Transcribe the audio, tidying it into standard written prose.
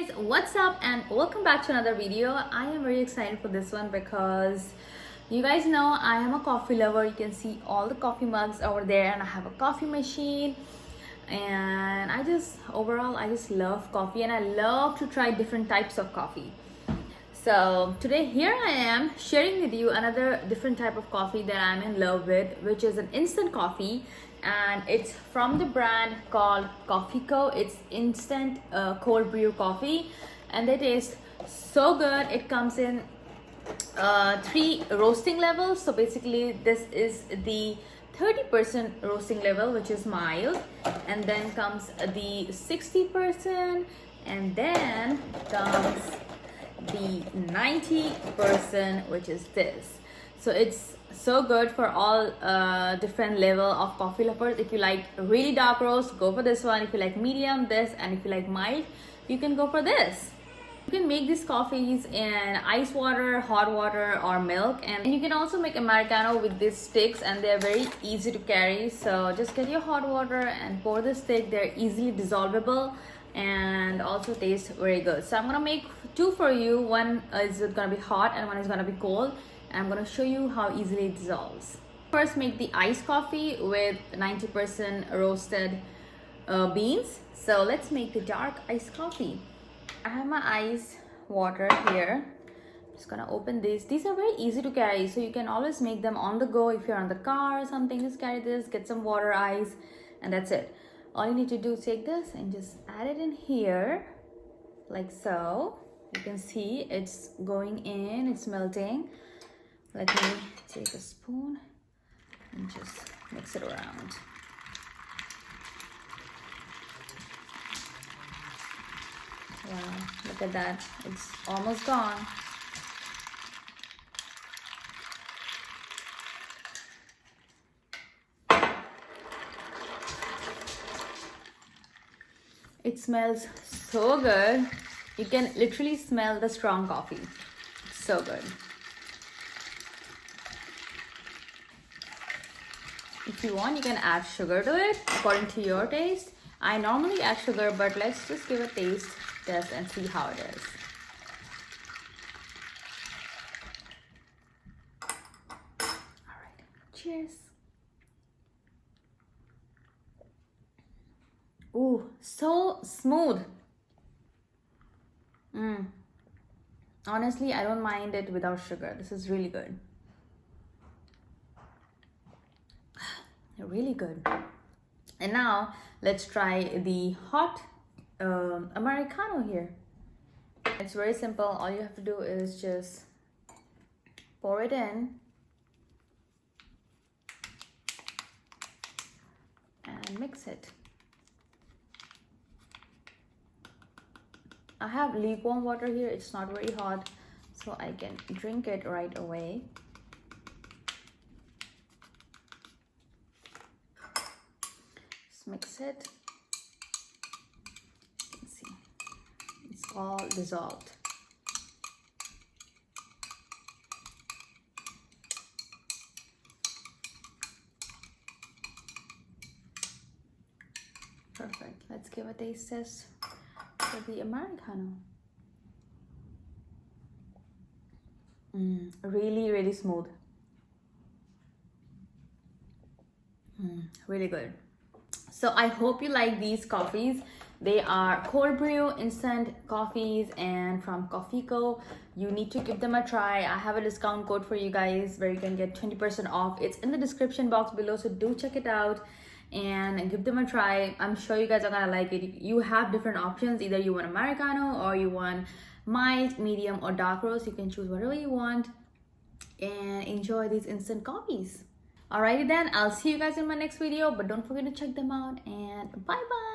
guys, what's up and welcome back to another video. I am very excited for this one because you guys know I am a coffee lover. You can see all the coffee mugs over there, and I have a coffee machine, and I just love coffee, and I love to try different types of coffee. So today here I am sharing with you another different type of coffee that I'm in love with, which is an instant coffee, and it's from the brand called Cofeco. It's instant cold brew coffee, and they taste so good. It comes in 3 roasting levels. So basically this is the 30% roasting level, which is mild, and then comes the 60%, and then comes the 90%, which is this. So it's so good for all different level of coffee lovers. If you like really dark roast, go for this one. If you like medium, this, and if you like mild, you can go for this. You can make these coffees in ice water, hot water, or milk, and you can also make Americano with these sticks, and they're very easy to carry. So just get your hot water and pour the stick. They're easily dissolvable and also taste very good. So I'm gonna make 2 for you. One is gonna be hot and one is gonna be cold, and I'm gonna show you how easily it dissolves. First, make the iced coffee with 90% roasted beans. So let's make the dark iced coffee. I have my ice water here. I'm just gonna open these. These are very easy to carry, so you can always make them on the go. If you're on the car or something, just carry this, get some water, ice, and that's it. All you need to do is take this and just add it in here, like so. You can see it's going in, it's melting. Let me take a spoon and just mix it around. Wow, look at that, it's almost gone. It smells so good. You can literally smell the strong coffee. It's so good. If you want, you can add sugar to it according to your taste. I normally add sugar, but let's just give a taste test and see how it is. All right, cheers. Ooh, so smooth. Honestly, I don't mind it without sugar. This is really good. Really good. And now let's try the hot Americano here. It's very simple. All you have to do is just pour it in and mix it. I have lukewarm water here. It's not very hot, so I can drink it right away. Just mix it. You can see it's all dissolved. Perfect. Let's give a taste test for the Americano. Really smooth. Really good. So I hope you like these coffees. They are cold brew instant coffees, and from Cofeco. You need to give them a try. I have a discount code for you guys where you can get 20% off. It's in the description box below, so do check it out and give them a try. I'm sure you guys are gonna like it. You have different options. Either you want Americano or you want mild, medium, or dark roast. You can choose whatever you want and enjoy these instant coffees. Alrighty then, I'll see you guys in my next video, but don't forget to check them out, and bye bye.